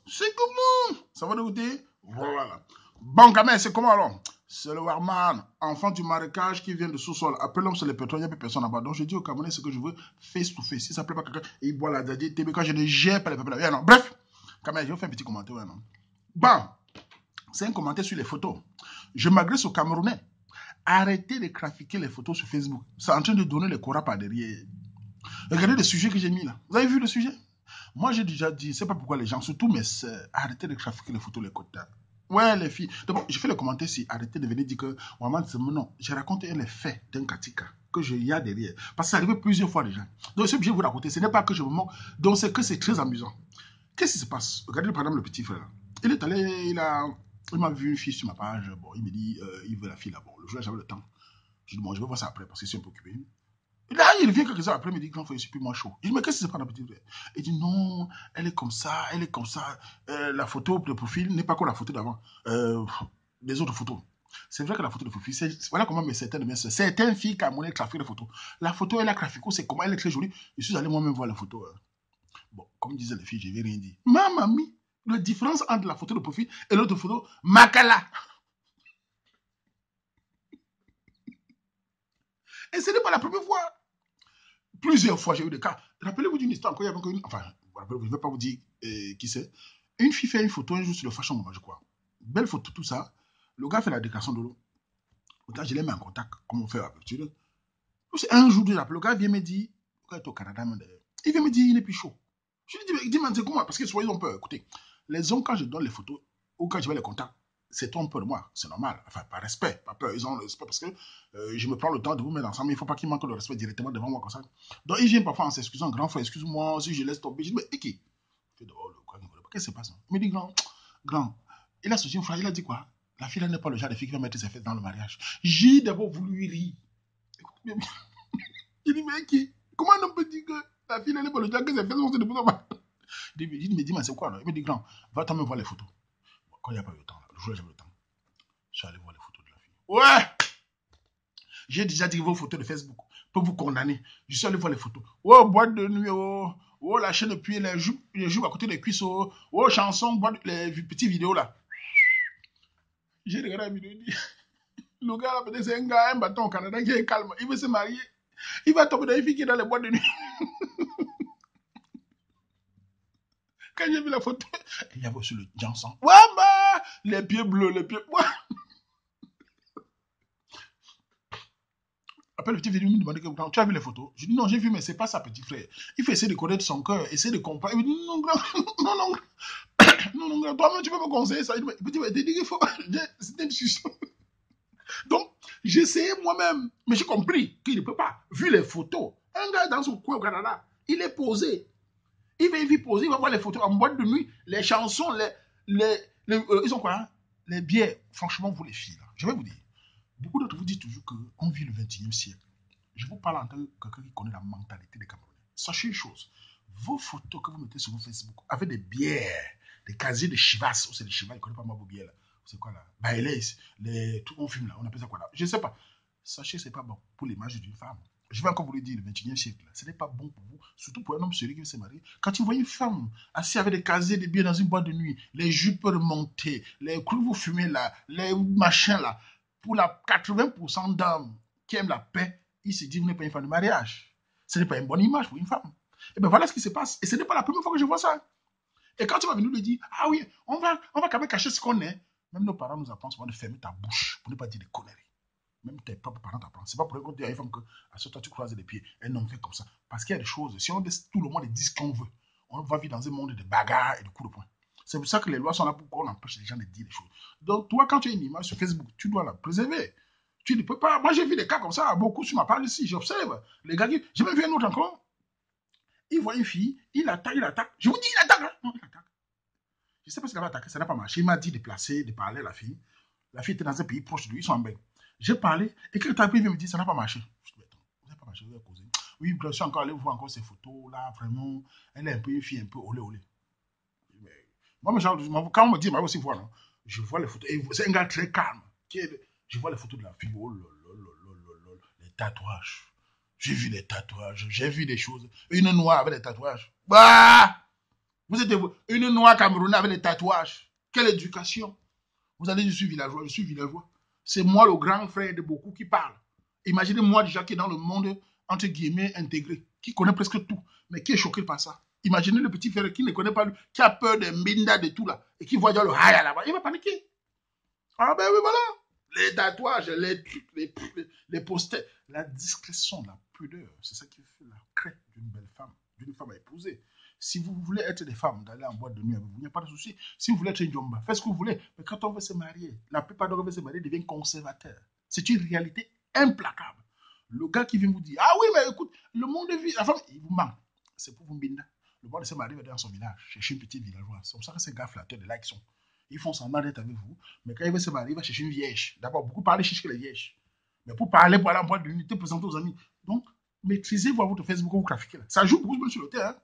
C'est comment? Ça va de côté? Voilà. Bon, quand même, c'est comment alors? C'est le Warman, enfant du marécage qui vient de sous-sol. Appelons sur les pétroliers, il n'y a plus personne là-bas. Donc je dis au Camerounais ce que je veux, face to face. Si ça ne plaît pas quelqu'un, il boit la dadie, quand je ne gère pas les peuples. Non. Bref, quand même, je vais faire un petit commentaire. Non? Bon, c'est un commentaire sur les photos. Je m'adresse aux Camerounais. Arrêtez de trafiquer les photos sur Facebook. C'est en train de donner le courant par derrière. Regardez le sujet que j'ai mis là. Vous avez vu le sujet? Moi, j'ai déjà dit, c'est pas pourquoi les gens, surtout mes sœurs, arrêtez de trafiquer les photos, les quotas. Ouais, les filles. D'abord, je fais le commentaire si arrêtez de venir dire que Maman, c'est non. Je raconte les faits d'un Katika que je y a derrière. Parce que ça arrive plusieurs fois déjà. Donc, ce que je vais vous raconter, ce n'est pas que je me moque. Donc, c'est que c'est très amusant. Qu'est-ce qui se passe? Regardez par exemple le petit frère. Il est allé, il m'a vu une fille sur ma page. Bon, il me dit, il veut la fille là. Bon, le jour j'avais le temps. Je dis, bon, je vais voir ça après parce que je suis un peu occupé. Et là, il revient quelques heures après, il me dit, grand frère, je suis plus moins chaud. Je dis, mais qu'est-ce qui se passe dans la petite frère? Il dit, non, elle est comme ça, elle est comme ça. La photo de profil n'est pas comme la photo d'avant. Les autres photos. C'est vrai que la photo de profil, voilà comment certaines filles camerounaises trafiquent les photos. La photo, elle a trafiqué, c'est comment elle est très jolie. Je suis allé moi-même voir la photo. Bon, comme disaient les filles, je n'ai rien dit. Ma mamie, la différence entre la photo de profil et l'autre photo, Makala. Et ce n'est pas la première fois. Plusieurs fois, j'ai eu des cas. Rappelez-vous d'une histoire, encore il y avait une. Enfin, je ne vais pas vous dire qui c'est. Une fille fait une photo un jour sur le Fashion Moment, je crois. Belle photo, tout ça. Le gars fait la déclaration de l'eau. Le gars, je l'ai mis en contact, comme on fait d'habitude. Un jour, le gars vient me dire, le gars est au Canada, il vient me dire, il n'est plus chaud. Je lui dis, c'est comment? Parce que soyons un peu, écoutez, les hommes, quand je donne les photos, ou quand je vais les contacts, c'est un peu de moi, c'est normal. Enfin, par respect, pas peur, ils ont le respect parce que je me prends le temps de vous mettre ensemble, il ne faut pas qu'ils manquent de respect directement devant moi comme ça. Donc, ils viennent parfois en s'excusant, grand frère, excuse-moi, si je laisse tomber. Je dis, mais qui? Qu'est-ce qui se passe? Il me dit, grand, il a sorti une phrase, il a dit quoi? La fille, elle n'est pas le genre de fille qui va mettre ses fesses dans le mariage. J'ai d'abord voulu lui rire. Il dit, mais qui? Comment on peut dire que la fille, elle n'est pas le genre que ses fesses vont se déposer au mariage? Il me dit, mais c'est quoi là? Il me dit, grand, va toi-même voir les photos. Quand il n'y a pas eu le temps, le jour où j'avais le temps, je suis allé voir les photos de la fille. Ouais! J'ai déjà dit vos photos de Facebook pour vous condamner. Je suis allé voir les photos. Oh, boîte de nuit, oh, la chaîne de pied, les joues à côté des cuisses, oh, chansons, les petites vidéos là. J'ai regardé la vidéo et dit, le gars là, peut-être c'est un gars, un bâton au Canada qui est calme. Il veut se marier. Il va tomber dans une fille qui est dans les boîtes de nuit. Quand j'ai vu la photo, il y avait aussi le Janson. Ouais, bah, les pieds bleus, les pieds. Ouais. Après, le petit vidéo me demandait que tu as vu les photos. Je dis non, j'ai vu, mais c'est pas ça, petit frère. Il faut essayer de connaître son cœur, essayer de comprendre. Il me dit non, non, toi-même, tu peux me conseiller ça. Il me dit, il faut. C'était une discussion. Donc, j'essayais moi-même, mais j'ai compris qu'il ne peut pas. Vu les photos, un gars dans son coin au Canada, il est posé. Il va y poser, il va voir les photos en boîte de nuit, les chansons, ils ont quoi hein? Les bières. Franchement, vous les filles, là, je vais vous dire. Beaucoup d'autres vous disent toujours qu'on vit le 21e siècle. Je vous parle en tant que quelqu'un qui connaît la mentalité des Camerounais. Sachez une chose, vos photos que vous mettez sur vos Facebook avec des bières, des casiers de Chivas, ou c'est des Chivas, je ne connais pas moi vos bières là. C'est quoi là? Baileys, tout mon film là, on appelle ça quoi là? Je ne sais pas. Sachez, ce n'est pas bon pour l'image d'une femme. Je vais encore vous le dire, le 21e siècle, ce n'est pas bon pour vous, surtout pour un homme sérieux qui veut se marier. Quand tu vois une femme assise avec des casiers de bières dans une boîte de nuit, les jupes remontées, les coups vous fumez là, les machins là, pour la 80% d'hommes qui aiment la paix, ils se disent, vous n'êtes pas une femme de mariage. Ce n'est pas une bonne image pour une femme. Et bien voilà ce qui se passe. Et ce n'est pas la première fois que je vois ça. Et quand tu vas venir lui dire, ah oui, on va quand même cacher ce qu'on est, même nos parents nous apprennent souvent de fermer ta bouche pour ne pas dire des conneries. Même tes propres parents t'apprennent. C'est pas pour dire à une femme que, à ce temps, tu croises les pieds. Un homme fait comme ça. Parce qu'il y a des choses, si on laisse tout le monde dire ce qu'on veut, on va vivre dans un monde de bagarres et de coups de poing. C'est pour ça que les lois sont là pour qu'on empêche les gens de dire des choses. Donc, toi, quand tu as une image sur Facebook, tu dois la préserver. Tu ne peux pas. Moi, j'ai vu des cas comme ça, beaucoup sur ma page ici. J'observe. Les gars, j'ai même vu un autre encore. Il voit une fille, il attaque. Je vous dis, il attaque. Non, il attaque. Je ne sais pas s'il avait attaqué, ça n'a pas marché. Il m'a dit de placer, de parler à la fille. La fille était dans un pays proche de lui, ils sont en bain. J'ai parlé, et quand il vient me dire, ça n'a pas marché. Je dis, attends, vous n'avez pas marché, vous avez causé. Oui, je suis encore allé voir encore ces photos, là, vraiment. Elle est un peu une fille, un peu olé. Mais, moi, quand on me dit, moi aussi voir, non, je vois les photos. C'est un gars très calme. Je vois les photos de la fille, oh là là, les tatouages. J'ai vu les tatouages, j'ai vu des choses. Une noire avec des tatouages. Bah! Vous êtes une noire Camerounaise avec des tatouages. Quelle éducation? Vous allez dire, je suis villageois, je suis villageois. C'est moi le grand frère de beaucoup qui parle. Imaginez moi déjà qui est dans le monde, entre guillemets, intégré, qui connaît presque tout, mais qui est choqué par ça. Imaginez le petit frère qui ne connaît pas lui, qui a peur des mbinda de tout là, et qui voit déjà le haya là-bas, il va paniquer. Ah ben oui, voilà. Les tatouages, les trucs, les posters. La discrétion, la pudeur, c'est ça qui fait la craie d'une femme à épouser. Si vous voulez être des femmes, d'aller en boîte de nuit avec vous, il n'y a pas de souci. Si vous voulez être une jomba, faites ce que vous voulez. Mais quand on veut se marier, la plupart d'entre vous se marier deviennent conservateurs. C'est une réalité implacable. Le gars qui vient vous dire, ah oui, mais écoute, le monde de vie, la femme, il vous ment. C'est pour vous binda. Le bon de se marier dans son village, chercher une petite villageoise. C'est pour ça que ces gars flatteurs de là qui sont. Ils font semblant d'être avec vous, mais quand il va se marier, il va chercher une vierge. D'abord, beaucoup parlent chercher les vierges. Mais pour parler, pour aller en boîte de nuit, te présenter aux amis. Donc, maîtrisez-vous votre Facebook où vous trafiquez là. Ça joue beaucoup sur le terrain.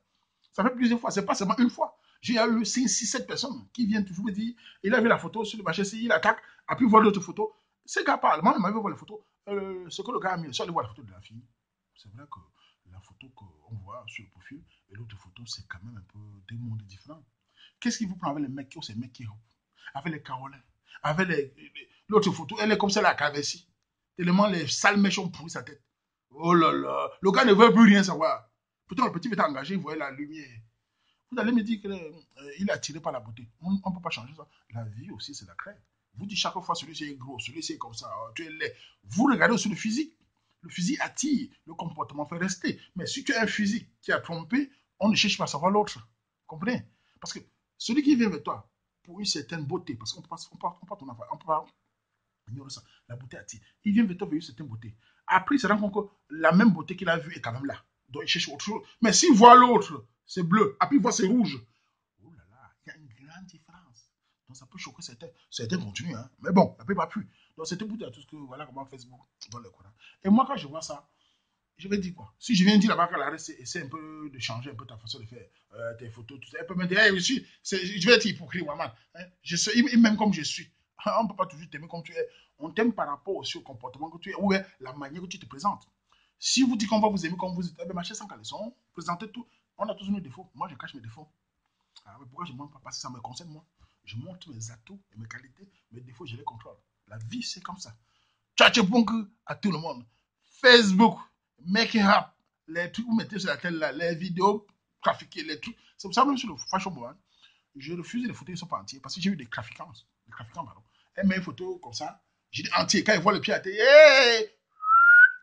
Ça fait plusieurs fois, c'est pas seulement une fois. J'ai eu 5, 6, 7 personnes qui viennent toujours me dire, il a vu la photo sur le marché, il attaque, a pu voir d'autres photos. Ces gars parlent, moi, il m'avait voir les photos. Ce que le gars a mis, soit aller voir la photo de la fille. C'est vrai que la photo qu'on voit sur le profil et l'autre photo, c'est quand même un peu deux mondes différents. Qu'est-ce qui vous prend avec les mecs qui ont ces mecs qui avec les Carolins, avec l'autre photo, elle est comme celle à Cavessi. Tellement les sales mèches ont pourri sa tête. Oh là là, le gars ne veut plus rien savoir. Pourtant, le petit était engagé, il voyait la lumière. Vous allez me dire qu'il est attiré par la beauté. On ne peut pas changer ça. La vie aussi, c'est la crainte. Vous dites chaque fois, celui-ci est gros, celui-ci est comme ça, tu es laid. Vous regardez aussi le physique. Le physique attire, le comportement fait rester. Mais si tu as un physique qui a trompé, on ne cherche pas à savoir l'autre. Comprenez? Parce que celui qui vient vers toi pour une certaine beauté, parce qu'on peut ton affaire, on peut pas ignorer ça. La beauté attire. Il vient vers toi pour une certaine beauté. Après, il se rend compte que la même beauté qu'il a vue est quand même là. Donc, il cherche autre chose. Mais s'il voit l'autre, c'est bleu. Après, il voit c'est rouge. Oh là là, il y a une grande différence. Donc, ça peut choquer certains contenus. Hein. Mais bon, ça ne peut pas plus. Donc, c'était pour dire tout ce que, voilà comment Facebook dans le Coran. Et moi, quand je vois ça, je vais dire quoi? Si je viens dire là-bas qu'à l'arrêt, essaie un peu de changer un peu ta façon de faire tes photos, tout ça. Elle peut me dire, hey, je vais être hypocrite, maman. Hein? Je suis, même comme je suis. On ne peut pas toujours t'aimer comme tu es. On t'aime par rapport aussi au comportement que tu es ou la manière que tu te présentes. Si vous dites qu'on va vous aimer comme vous êtes, eh bien, marchez sans caleçon, présentez tout. On a tous nos défauts. Moi, je cache mes défauts. Alors, mais pourquoi je ne montre pas? Parce que ça me concerne moi. Je montre mes atouts et mes qualités. Mes défauts, je les contrôle. La vie, c'est comme ça. Tchatchepunk à tout le monde. Facebook, make it up. Les trucs que vous mettez sur la télé, là, les vidéos trafiquées, les trucs. C'est pour ça même sur le fashion brand, je refuse les photos qui ne sont pas entières parce que j'ai eu des trafiquants. Des trafiquants, pardon. Elle met une photo comme ça. J'ai dit entier. Quand ils voient le pied à terre, hey!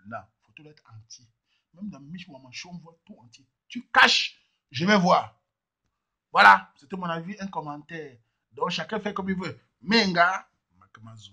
Non, photo doit être entier. Même dans Mich Maman Show, on voit tout entier. Tu caches, je vais voir. Voilà, c'était mon avis, un commentaire. Donc chacun fait comme il veut. Menga, Makamazu.